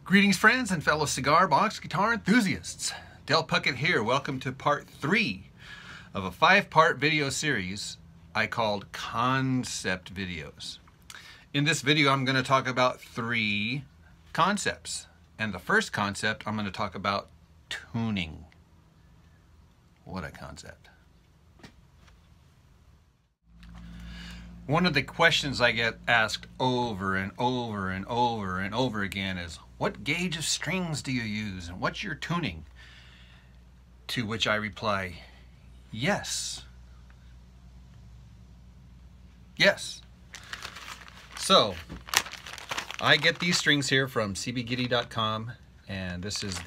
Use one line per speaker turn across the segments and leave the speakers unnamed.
Greetings friends and fellow cigar box guitar enthusiasts. Del Puckett here. Welcome to part 3 of a 5-part video series I called Concept Videos. In this video I'm going to talk about 3 concepts. And the first concept I'm going to talk about tuning. What a concept. One of the questions I get asked over and over and over and over again is, what gauge of strings do you use and what's your tuning? To which I reply, yes. Yes. So, I get these strings here from cbgiddy.com, and this is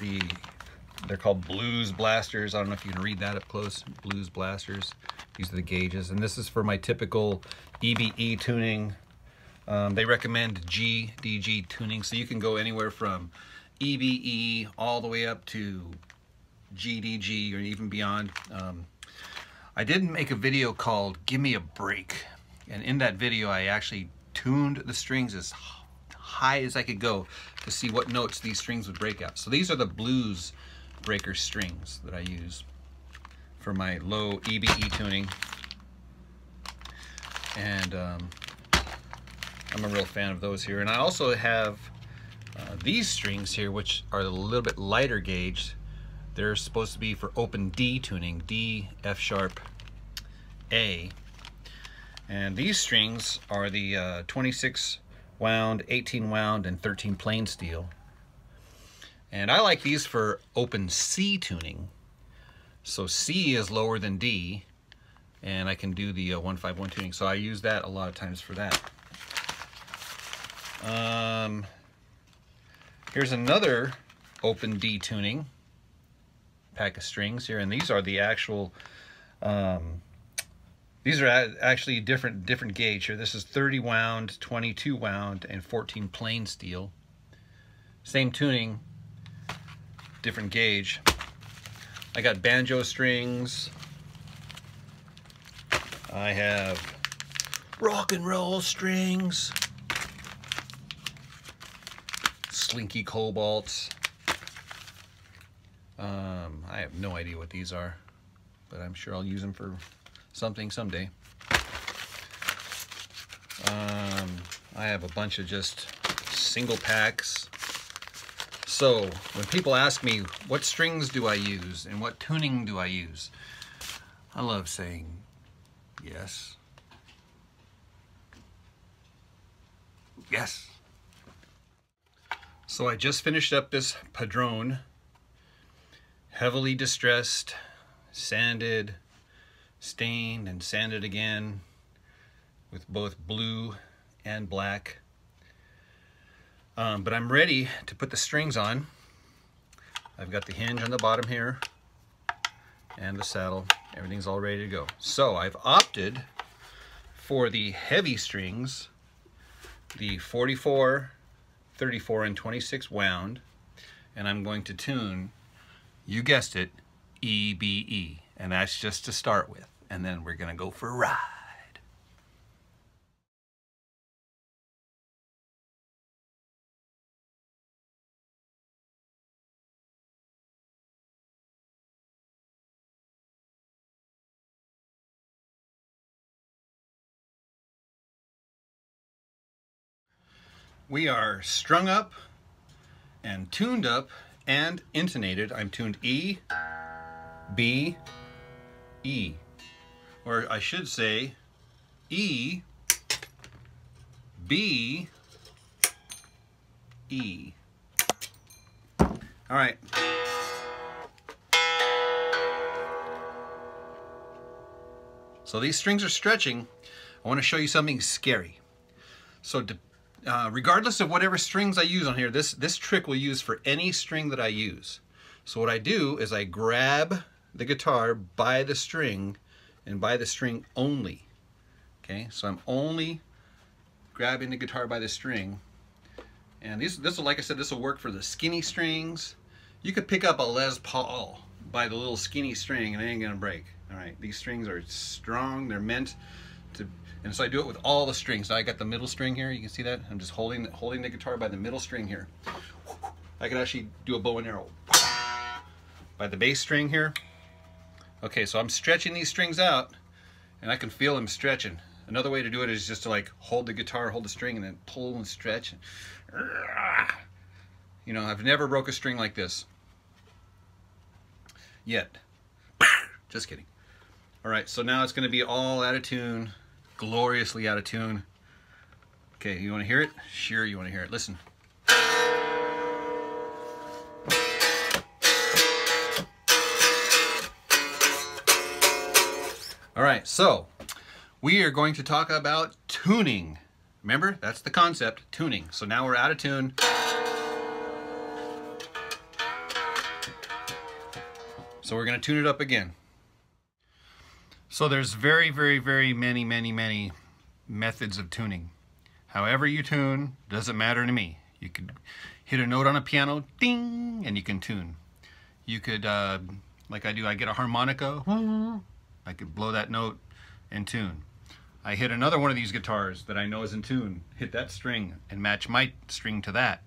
they're called Blues Blasters. I don't know if you can read that up close. Blues Blasters. These are the gauges, and this is for my typical EBE tuning. They recommend GDG tuning, so you can go anywhere from EBE all the way up to GDG or even beyond. I did make a video called Give Me a Break, and in that video I actually tuned the strings as high as I could go to see what notes these strings would break out. So these are the blues breaker strings that I use for my low EBE tuning, and I'm a real fan of those here. And I also have these strings here, which are a little bit lighter gauge. They're supposed to be for open D tuning, D, F sharp, A. And these strings are the 26 wound, 18 wound, and 13 plain steel. And I like these for open C tuning. So C is lower than D, and I can do the 151 tuning. So I use that a lot of times for that. Here's another open D tuning pack of strings here, and these are the actual these are actually different gauge here. This is 30 wound, 22 wound, and 14 plain steel. Same tuning, different gauge. I got banjo strings. I have rock and roll strings. Slinky cobalts. I have no idea what these are, but I'm sure I'll use them for something someday. I have a bunch of just single packs. So when people ask me what strings do I use and what tuning do I use, I love saying yes. Yes. So I just finished up this Padron, heavily distressed, sanded, stained, and sanded again with both blue and black. But I'm ready to put the strings on. I've got the hinge on the bottom here and the saddle. Everything's all ready to go. So I've opted for the heavy strings, the 44, 34, and 26 wound, and I'm going to tune, you guessed it, EBE, and that's just to start with, and then we're gonna go for a ride. We are strung up and tuned up and intonated. I'm tuned E, B, E. Or I should say E, B, E. All right. So these strings are stretching. I want to show you something scary. So regardless of whatever strings I use on here, this trick will use for any string that I use. So what I do is I grab the guitar by the string and by the string only. Okay, so I'm only grabbing the guitar by the string. And this will, like I said, this will work for the skinny strings. You could pick up a Les Paul by the little skinny string and it ain't gonna break. All right, these strings are strong. They're meant to And so I do it with all the strings. So I got the middle string here. You can see that? I'm just holding the guitar by the middle string here. I could actually do a bow and arrow by the bass string here. Okay, so I'm stretching these strings out, and I can feel them stretching. Another way to do it is just to like hold the guitar, hold the string, and then pull and stretch. You know, I've never broke a string like this yet. Just kidding. All right, so now it's going to be all out of tune, gloriously out of tune. Okay, you want to hear it? Sure, you want to hear it. Listen. All right, so we are going to talk about tuning. Remember, that's the concept, tuning. So now we're out of tune. So we're going to tune it up again. So there's very many methods of tuning. However you tune, doesn't matter to me. You could hit a note on a piano, ding, and you can tune. You could, like I do, I get a harmonica, I could blow that note and tune. I hit another one of these guitars that I know is in tune, hit that string and match my string to that.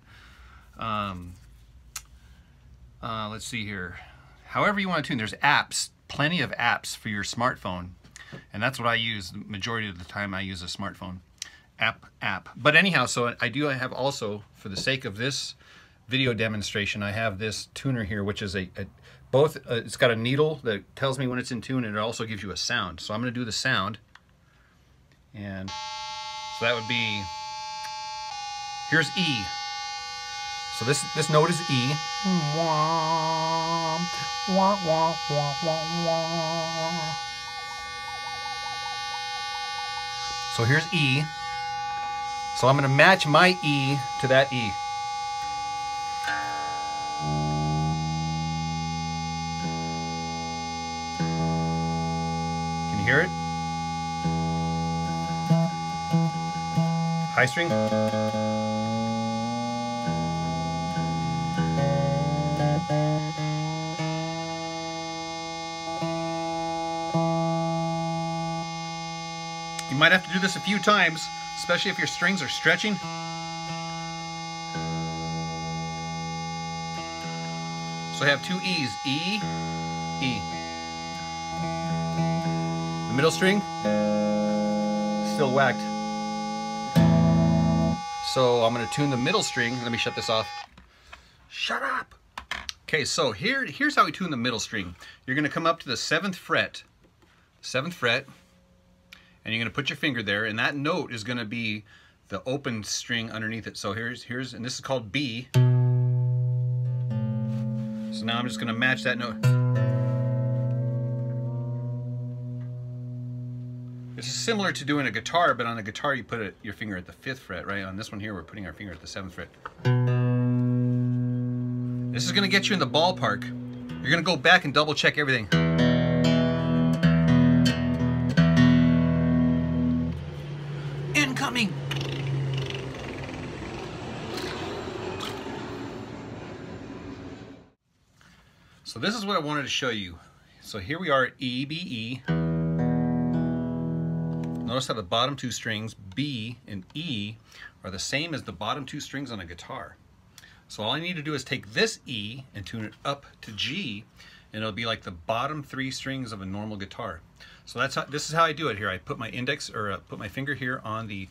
Let's see here. However you want to tune, there's apps, plenty of apps for your smartphone, and that's what I use. The majority of the time I use a smartphone app. But anyhow, so I have also, for the sake of this video demonstration, I have this tuner here, which is it's got a needle that tells me when it's in tune, and it also gives you a sound. So I'm going to do the sound, and so that would be, here's E. So this note is E. So here's E. So I'm going to match my E to that E. Can you hear it? High string. You might have to do this a few times, especially if your strings are stretching. So I have two E's, E, E. The middle string, still whacked. So I'm going to tune the middle string. Let me shut this off. Shut up! Okay, so here's how we tune the middle string. You're going to come up to the 7th fret, and you're going to put your finger there, and that note is going to be the open string underneath it. So here's and this is called B. So now I'm just going to match that note. This is similar to doing a guitar, but on a guitar you put your finger at the 5th fret, right? On this one here, we're putting our finger at the 7th fret. This is going to get you in the ballpark. You're going to go back and double check everything. Incoming! So this is what I wanted to show you. So here we are at E, B, E. Notice how the bottom two strings, B and E, are the same as the bottom two strings on a guitar. So all I need to do is take this E and tune it up to G, and it'll be like the bottom 3 strings of a normal guitar. So this is how I do it here. I put my put my finger here on the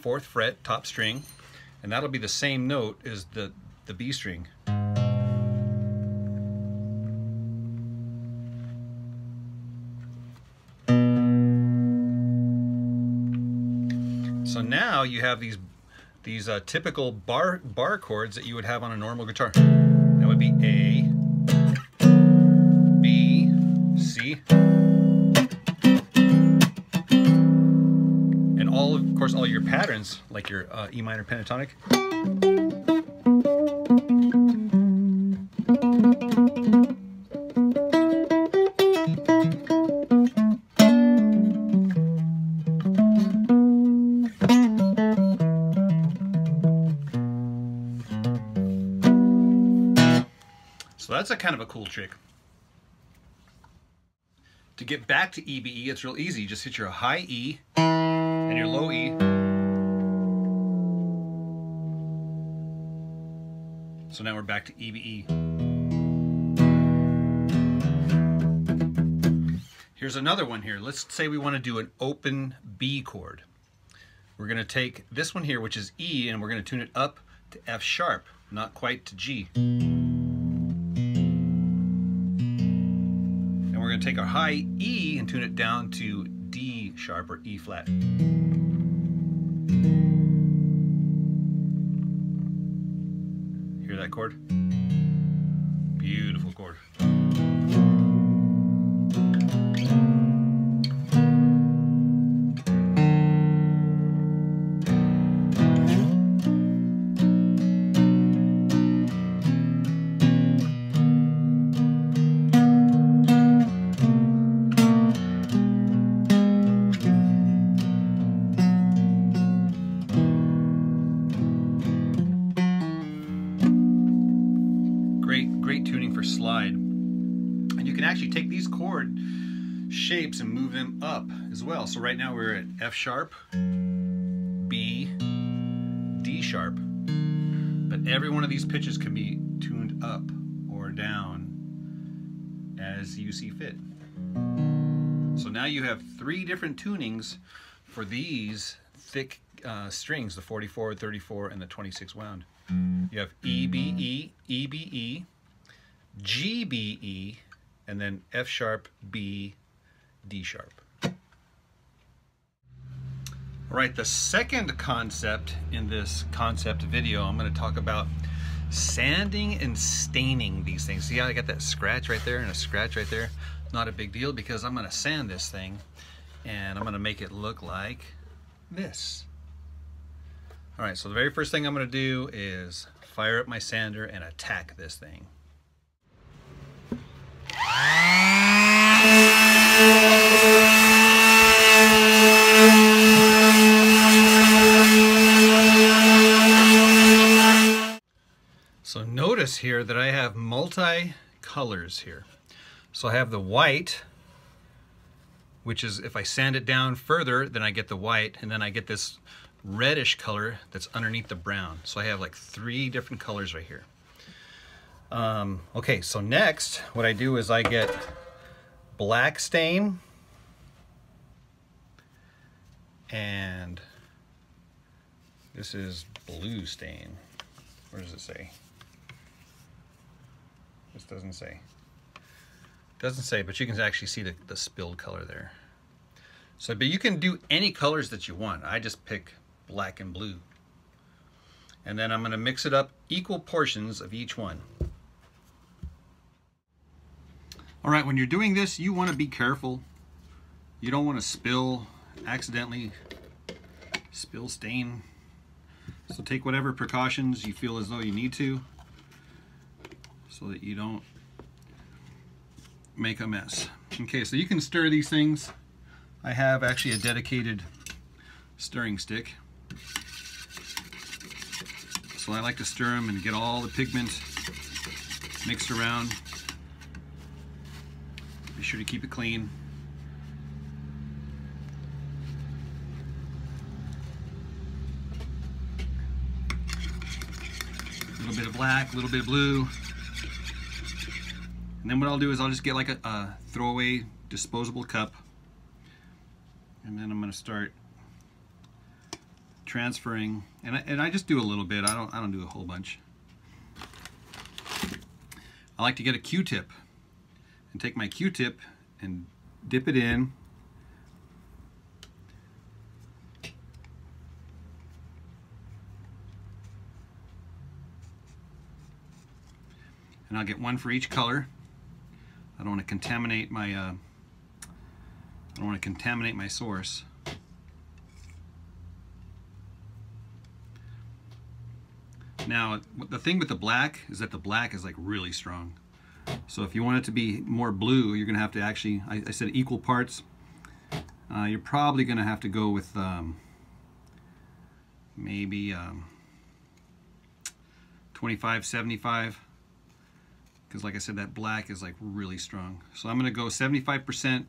4th fret, top string, and that'll be the same note as the B string. So now you have these typical bar chords that you would have on a normal guitar. That would be A, B, C, and of course all your patterns, like your E minor pentatonic. So that's a kind of a cool trick. To get back to E, B, E, it's real easy. You just hit your high E and your low E. So now we're back to EBE. Here's another one here. Let's say we want to do an open B chord. We're going to take this one here, which is E, and we're going to tune it up to F sharp, not quite to G. And we're going to take our high E and tune it down to D sharp or E flat. Hear that chord? Beautiful chord. Great tuning for slide. And you can actually take these chord shapes and move them up as well. So right now we're at F sharp, B, D sharp. But every one of these pitches can be tuned up or down as you see fit. So now you have 3 different tunings for these thick strings, the 44, 34, and the 26 wound. You have EBE, EBE, GBE, and then F sharp, B, D sharp. All right, the second concept in this concept video, I'm going to talk about sanding and staining these things. See how I got that scratch right there and a scratch right there? Not a big deal, because I'm going to sand this thing and I'm going to make it look like this. All right, so the very first thing I'm going to do is fire up my sander and attack this thing. So notice here that I have multi-colors here. So I have the white, which is, if I sand it down further, then I get the white, and then I get this reddish color that's underneath the brown. So I have like 3 different colors right here. Okay, so next what I do is I get black stain and this is blue stain. Where does it say? This doesn't say. Doesn't say, but you can actually see the spilled color there. So, but you can do any colors that you want. I just pick black and blue. And then I'm going to mix it up equal portions of each one. All right, when you're doing this, you want to be careful. You don't want to accidentally spill stain. So take whatever precautions you feel as though you need to so that you don't make a mess. Okay, so you can stir these things. I have actually a dedicated stirring stick. So I like to stir them and get all the pigment mixed around. Be sure to keep it clean. A little bit of black, a little bit of blue. And then what I'll do is I'll just get like a throwaway disposable cup. And then I'm going to start transferring, and I just do a little bit. I don't do a whole bunch. I like to get a Q-tip and take my Q-tip and dip it in. And I'll get one for each color. I don't want to contaminate my source. Now, the thing with the black is that the black is like really strong. So if you want it to be more blue, you're going to have to actually, I said equal parts. You're probably going to have to go with maybe 25-75. Because like I said, that black is like really strong. So I'm going to go 75%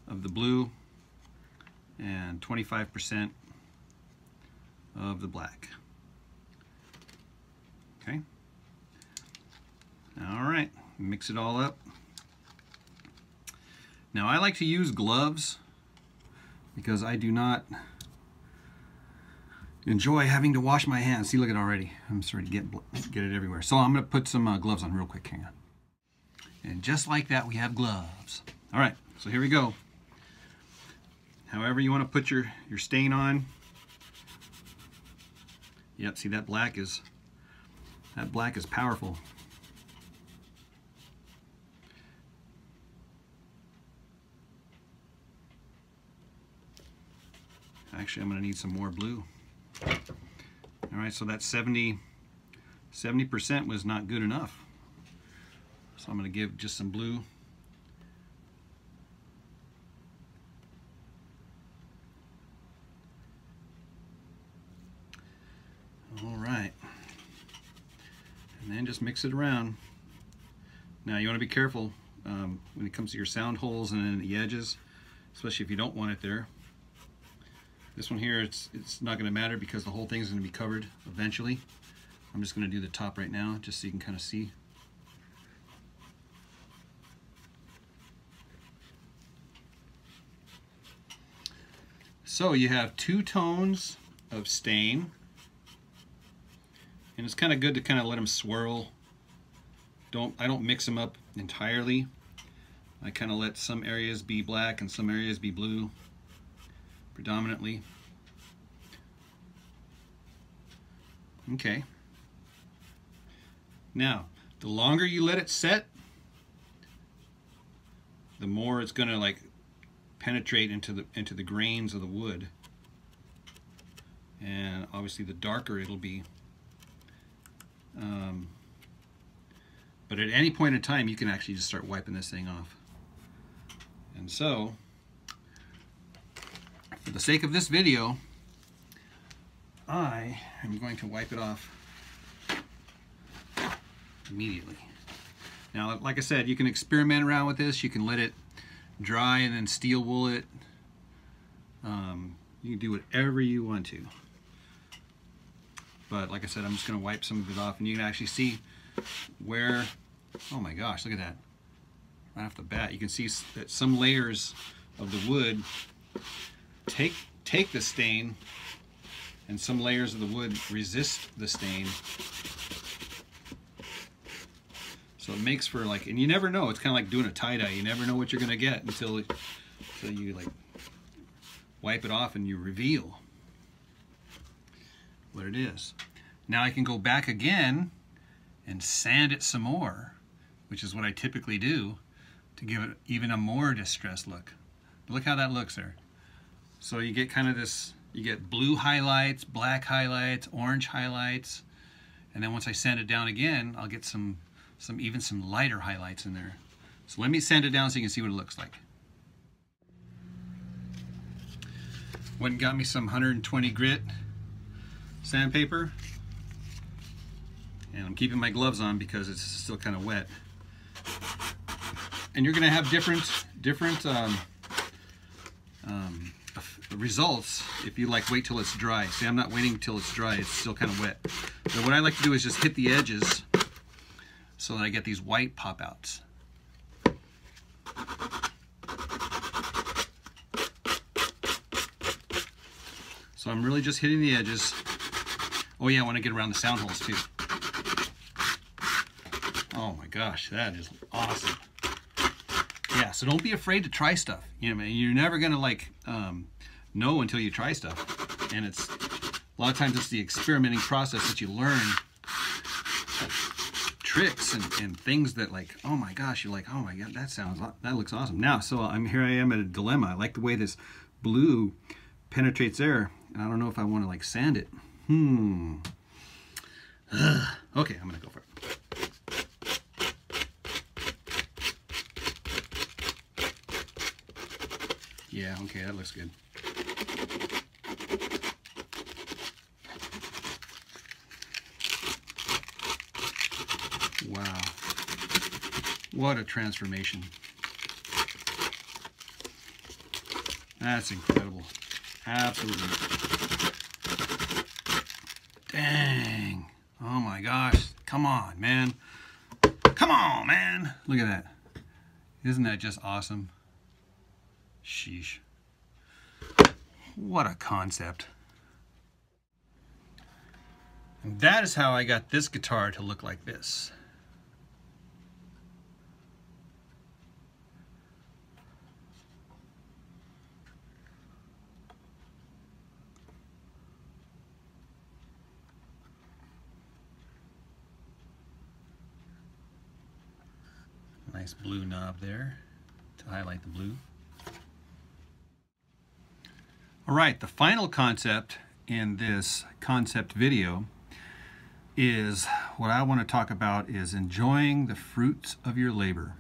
of the blue and 25% of the black. Okay, All right, mix it all up. Now I like to use gloves because I do not enjoy having to wash my hands. See, look at it already. I'm starting to get it everywhere. So I'm going to put some gloves on real quick. Hang on. And just like that, we have gloves. All right, so here we go. However you want to put your stain on. Yep, see that black is powerful. Actually, I'm going to need some more blue. All right, so that 70% was not good enough. So I'm going to give just some blue. All right. And then just mix it around. Now you want to be careful when it comes to your sound holes and then the edges, especially if you don't want it there. This one here, it's not going to matter because the whole thing is going to be covered eventually. I'm just going to do the top right now just so you can kind of see. So you have 2 tones of stain, and it's kind of good to kind of let them swirl. I don't mix them up entirely. I kind of let some areas be black and some areas be blue predominantly. Okay. Now, the longer you let it set, the more it's going to like penetrate into the grains of the wood, and obviously the darker it'll be. But at any point in time, you can actually just start wiping this thing off. And so, for the sake of this video, I am going to wipe it off immediately. Now, like I said, you can experiment around with this. You can let it dry and then steel wool it. You can do whatever you want to. But like I said, I'm just going to wipe some of it off, and you can actually see where, oh my gosh, look at that. Right off the bat, you can see that some layers of the wood take the stain, and some layers of the wood resist the stain. So it makes for like, and you never know, it's kind of like doing a tie-dye. You never know what you're going to get until you like wipe it off and you reveal what it is. Now I can go back again and sand it some more, which is what I typically do to give it even a more distressed look. Look how that looks there. So you get kind of this, you get blue highlights, black highlights, orange highlights, and then once I sand it down again, I'll get even some lighter highlights in there. So let me sand it down so you can see what it looks like. Went and got me some 120 grit sandpaper, and I'm keeping my gloves on because it's still kind of wet. And you're going to have different results if you like wait till it's dry. See, I'm not waiting till it's dry, it's still kind of wet. So what I like to do is just hit the edges so that I get these white pop outs. So I'm really just hitting the edges. Oh yeah, I want to get around the sound holes too. Oh my gosh, that is awesome. Yeah, so don't be afraid to try stuff. You know, you're never gonna like know until you try stuff. And it's a lot of times it's the experimenting process that you learn tricks and things that like, oh my gosh, you're like, oh my god, that looks awesome. Now, so here I am at a dilemma. I like the way this blue penetrates there. And I don't know if I want to like sand it. Okay, I'm gonna go for it. Yeah, okay, that looks good. Wow. What a transformation. That's incredible. Absolutely. Dang. Oh my gosh. Come on, man. Come on, man. Look at that. Isn't that just awesome? Sheesh. What a concept. And that is how I got this guitar to look like this. Nice blue knob there to highlight the blue. All right, the final concept in this concept video is what I want to talk about is enjoying the fruits of your labor.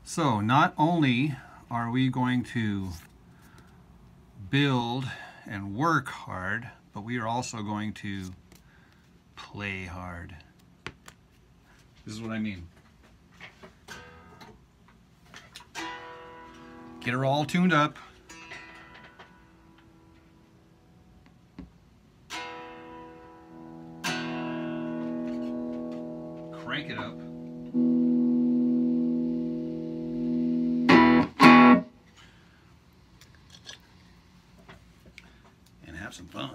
So not only are we going to build and work hard, but we are also going to play hard. This is what I mean. Get her all tuned up. Crank it up. And have some fun.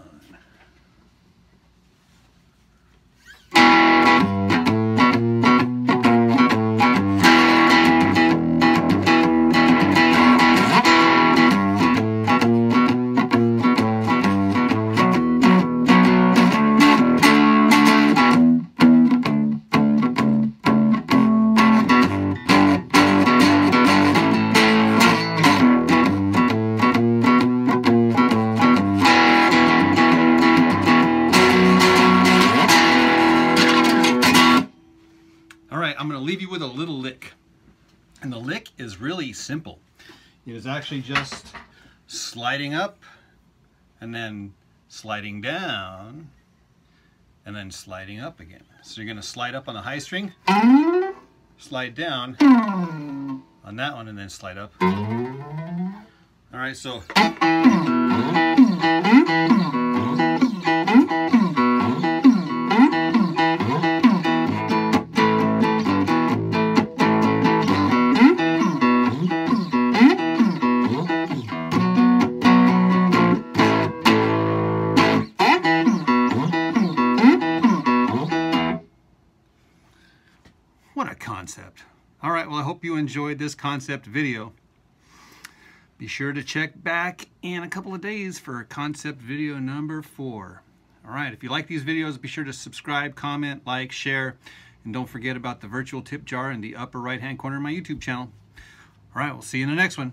I'm going to leave you with a little lick. And the lick is really simple. It is actually just sliding up and then sliding down and then sliding up again. So you're going to slide up on the high string, slide down on that one, and then slide up. All right, so what a concept. All right, well, I hope you enjoyed this concept video. Be sure to check back in a couple of days for concept video number 4. All right, if you like these videos, be sure to subscribe, comment, like, share, and don't forget about the virtual tip jar in the upper right-hand corner of my YouTube channel. All right, we'll see you in the next one.